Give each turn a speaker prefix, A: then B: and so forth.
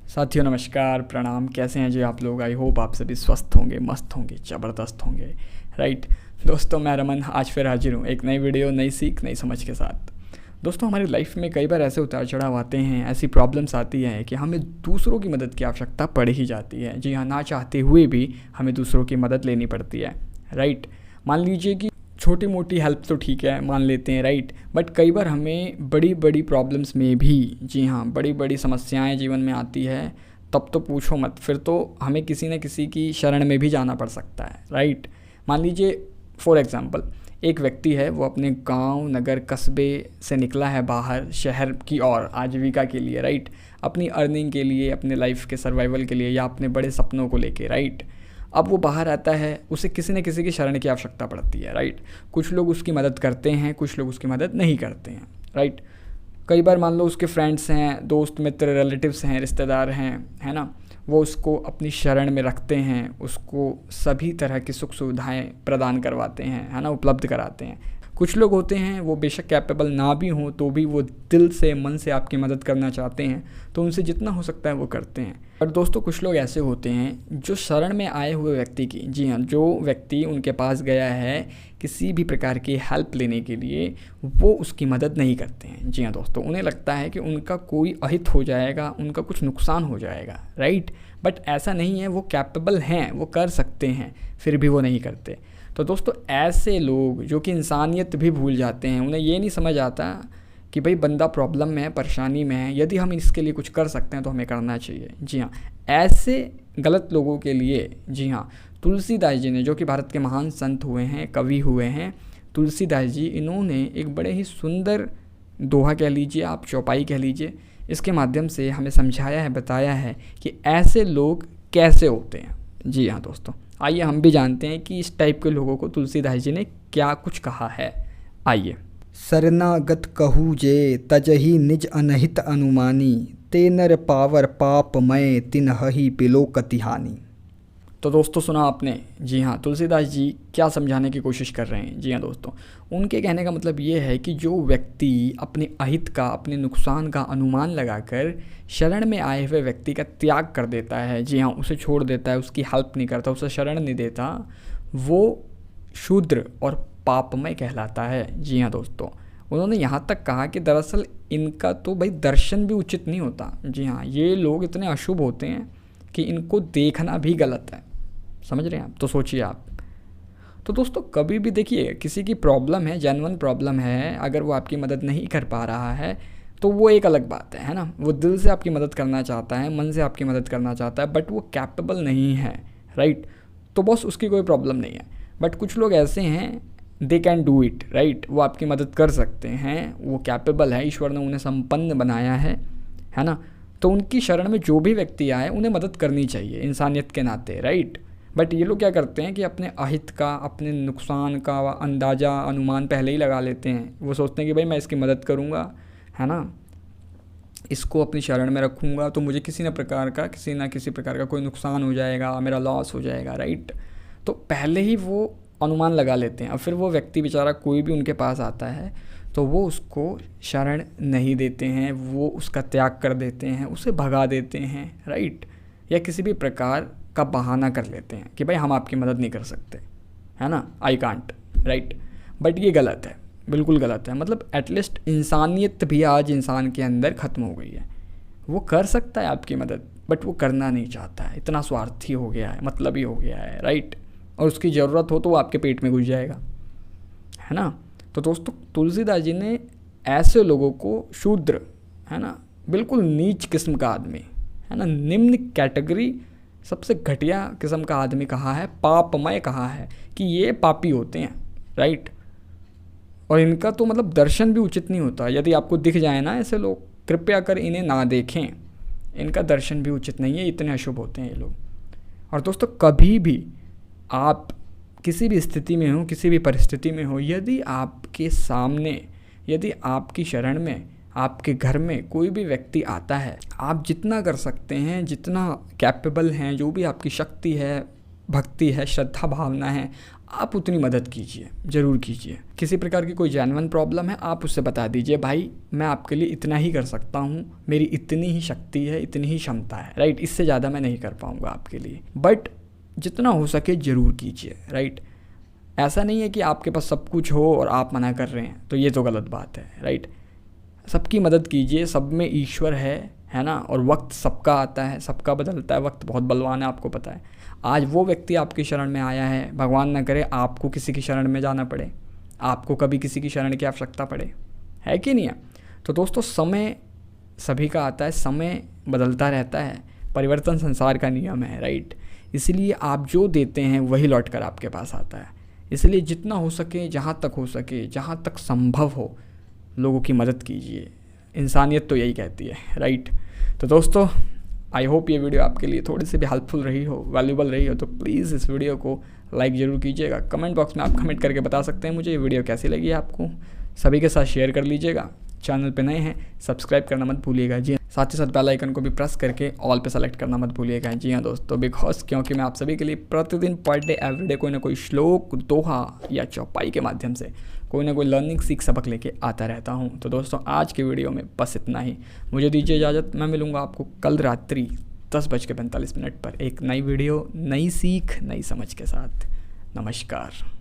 A: साथियों नमस्कार, प्रणाम। कैसे हैं जी आप लोग? आई होप आप सभी स्वस्थ होंगे, मस्त होंगे, ज़बरदस्त होंगे। राइट दोस्तों, मैं रमन आज फिर हाजिर हूँ एक नई वीडियो, नई सीख, नई समझ के साथ। दोस्तों, हमारी लाइफ में कई बार ऐसे उतार चढ़ाव आते हैं, ऐसी प्रॉब्लम्स आती हैं कि हमें दूसरों की मदद की आवश्यकता पड़ ही जाती है। जी हाँ, ना चाहते हुए भी हमें दूसरों की मदद लेनी पड़ती है। राइट, मान लीजिए कि छोटी मोटी हेल्प तो ठीक है, मान लेते हैं। राइट, बट कई बार हमें बड़ी बड़ी प्रॉब्लम्स में भी, जी हाँ, बड़ी बड़ी समस्याएं जीवन में आती है, तब तो पूछो मत। फिर तो हमें किसी न किसी की शरण में भी जाना पड़ सकता है। राइट, मान लीजिए फॉर एग्ज़ाम्पल एक व्यक्ति है, वो अपने गांव, नगर, कस्बे से निकला है बाहर शहर की ओर आजीविका के लिए। राइट, अपनी अर्निंग के लिए, अपने लाइफ के सर्वाइवल के लिए, या अपने बड़े सपनों को लेके। राइट, अब वो बाहर आता है, उसे किसी न किसी की शरण की आवश्यकता पड़ती है। राइट, कुछ लोग उसकी मदद करते हैं, कुछ लोग उसकी मदद नहीं करते हैं। राइट, कई बार मान लो उसके फ्रेंड्स हैं, दोस्त मित्र, रिलेटिव्स हैं, रिश्तेदार हैं, है ना, वो उसको अपनी शरण में रखते हैं, उसको सभी तरह की सुख सुविधाएं प्रदान करवाते हैं, है ना, उपलब्ध कराते हैं। कुछ लोग होते हैं, वो बेशक कैपेबल ना भी हों तो भी वो दिल से, मन से आपकी मदद करना चाहते हैं, तो उनसे जितना हो सकता है वो करते हैं। और दोस्तों, कुछ लोग ऐसे होते हैं जो शरण में आए हुए व्यक्ति की, जी हाँ, जो व्यक्ति उनके पास गया है किसी भी प्रकार की हेल्प लेने के लिए, वो उसकी मदद नहीं करते हैं। जी हाँ दोस्तों, उन्हें लगता है कि उनका कोई अहित हो जाएगा, उनका कुछ नुकसान हो जाएगा। राइट, बट ऐसा नहीं है, वो कैपेबल हैं, वो कर सकते हैं, फिर भी वो नहीं करते। तो दोस्तों, ऐसे लोग जो कि इंसानियत भी भूल जाते हैं, उन्हें ये नहीं समझ आता कि भाई बंदा प्रॉब्लम में है, परेशानी में है, यदि हम इसके लिए कुछ कर सकते हैं तो हमें करना चाहिए। जी हाँ, ऐसे गलत लोगों के लिए, जी हाँ, तुलसीदास जी ने, जो कि भारत के महान संत हुए हैं, कवि हुए हैं, तुलसीदास जी, इन्होंने एक बड़े ही सुंदर दोहा कह लीजिए, आप चौपाई कह लीजिए, इसके माध्यम से हमें समझाया है, बताया है कि ऐसे लोग कैसे होते हैं। जी हाँ दोस्तों, आइए हम भी जानते हैं कि इस टाइप के लोगों को तुलसीदास जी ने क्या कुछ कहा है। आइए।
B: शरणागत कहू जे तजहि निज अनहित अनुमानी, ते नर पावर पाप मय तिन्हहि बिलोकति हानि।
A: तो दोस्तों, सुना आपने। जी हाँ, तुलसीदास जी क्या समझाने की कोशिश कर रहे हैं। जी हाँ दोस्तों, उनके कहने का मतलब ये है कि जो व्यक्ति अपने अहित का, अपने नुकसान का अनुमान लगाकर शरण में आए हुए व्यक्ति का त्याग कर देता है, जी हाँ, उसे छोड़ देता है, उसकी हेल्प नहीं करता, उसे शरण नहीं देता, वो शूद्र और पापमय कहलाता है। जी हाँ दोस्तों, उन्होंने यहाँ तक कहा कि दरअसल इनका तो भाई दर्शन भी उचित नहीं होता। जी हाँ, ये लोग इतने अशुभ होते हैं कि इनको देखना भी गलत है। समझ रहे हैं आप? तो सोचिए आप। तो दोस्तों, कभी भी देखिए, किसी की प्रॉब्लम है, जेन्युइन प्रॉब्लम है, अगर वो आपकी मदद नहीं कर पा रहा है तो वो एक अलग बात है ना। वो दिल से आपकी मदद करना चाहता है, मन से आपकी मदद करना चाहता है, बट वो कैपेबल नहीं है। राइट, तो बस उसकी कोई प्रॉब्लम नहीं है। बट कुछ लोग ऐसे हैं, they can do it. Right, वो आपकी मदद कर सकते हैं, वो कैपेबल है, ईश्वर ने उन्हें संपन्न बनाया है ना। तो उनकी शरण में जो भी व्यक्ति आए, उन्हें मदद करनी चाहिए इंसानियत के नाते। राइट, बट ये लोग क्या करते हैं कि अपने अहित का, अपने नुकसान का अंदाज़ा, अनुमान पहले ही लगा लेते हैं। वो सोचते हैं कि भाई मैं इसकी मदद करूँगा, है ना, इसको अपनी शरण में रखूँगा तो मुझे किसी न किसी प्रकार का कोई नुकसान हो जाएगा, मेरा लॉस हो जाएगा। राइट, तो पहले ही वो अनुमान लगा लेते हैं। और फिर वो व्यक्ति बेचारा, कोई भी उनके पास आता है तो वो उसको शरण नहीं देते हैं, वो उसका त्याग कर देते हैं, उसे भगा देते हैं। राइट, या किसी भी प्रकार का बहाना कर लेते हैं कि भाई हम आपकी मदद नहीं कर सकते, है ना, आई कांट। राइट, बट ये गलत है, बिल्कुल गलत है। मतलब एटलीस्ट इंसानियत भी आज इंसान के अंदर ख़त्म हो गई है। वो कर सकता है आपकी मदद, बट वो करना नहीं चाहता है, इतना स्वार्थी हो गया है, मतलबी हो गया है। राइट, और उसकी ज़रूरत हो तो वो आपके पेट में घुस जाएगा, है ना। तो दोस्तों, तुलसीदास जी ने ऐसे लोगों को शूद्र, है ना, बिल्कुल नीच किस्म का आदमी, है ना, निम्न कैटेगरी, सबसे घटिया किस्म का आदमी कहा है, पापमय कहा है कि ये पापी होते हैं। राइट, और इनका तो मतलब दर्शन भी उचित नहीं होता। यदि आपको दिख जाए ना ऐसे लोग, कृपया कर इन्हें ना देखें, इनका दर्शन भी उचित नहीं है, इतने अशुभ होते हैं ये लोग। और दोस्तों, कभी भी आप किसी भी स्थिति में हो, किसी भी परिस्थिति में हो, यदि आपके सामने, यदि आपकी शरण में, आपके घर में कोई भी व्यक्ति आता है, आप जितना कर सकते हैं, जितना कैपेबल हैं, जो भी आपकी शक्ति है, भक्ति है, श्रद्धा भावना है, आप उतनी मदद कीजिए, ज़रूर कीजिए। किसी प्रकार की कोई जेन्युइन प्रॉब्लम है, आप उससे बता दीजिए, भाई मैं आपके लिए इतना ही कर सकता हूँ, मेरी इतनी ही शक्ति है, इतनी ही क्षमता है, राइट, इससे ज़्यादा मैं नहीं कर पाऊँगा आपके लिए, बट जितना हो सके ज़रूर कीजिए, राइट। ऐसा नहीं है कि आपके पास सब कुछ हो और आप मना कर रहे हैं, तो ये तो गलत बात है, राइट। सबकी मदद कीजिए, सब में ईश्वर है ना, और वक्त सबका आता है, सबका बदलता है, वक्त बहुत बलवान है, आपको पता है। आज वो व्यक्ति आपकी शरण में आया है, भगवान ना करे आपको किसी की शरण में जाना पड़े, आपको कभी किसी की शरण की आवश्यकता पड़े, है कि नहीं है। तो दोस्तों समय सभी का आता है, समय बदलता रहता है, परिवर्तन संसार का नियम है, राइट। इसलिए आप जो देते हैं वही लौट कर आपके पास आता है। इसलिए जितना हो सके, जहाँ तक हो सके, जहाँ तक संभव हो, लोगों की मदद कीजिए। इंसानियत तो यही कहती है, राइट। तो दोस्तों आई होप ये वीडियो आपके लिए थोड़ी सी भी हेल्पफुल रही हो, वैल्यूबल रही हो, तो प्लीज़ इस वीडियो को लाइक ज़रूर कीजिएगा। कमेंट बॉक्स में आप कमेंट करके बता सकते हैं मुझे ये वीडियो कैसी लगी आपको। सभी के साथ शेयर कर लीजिएगा। चैनल पे नए हैं सब्सक्राइब करना मत भूलिएगा जी, साथ ही साथ बेल आइकन को भी प्रेस करके ऑल पे सेलेक्ट करना मत भूलिएगा। जी हाँ दोस्तों, बिकॉज क्योंकि मैं आप सभी के लिए प्रतिदिन पर डे एवरीडे कोई ना कोई श्लोक, दोहा या चौपाई के माध्यम से कोई ना कोई लर्निंग सीख सबक लेके आता रहता हूँ। तो दोस्तों आज के वीडियो में बस इतना ही, मुझे दीजिए इजाज़त। मैं मिलूँगा आपको कल रात्रि 10:45 पर एक नई वीडियो, नई सीख, नई समझ के साथ। नमस्कार।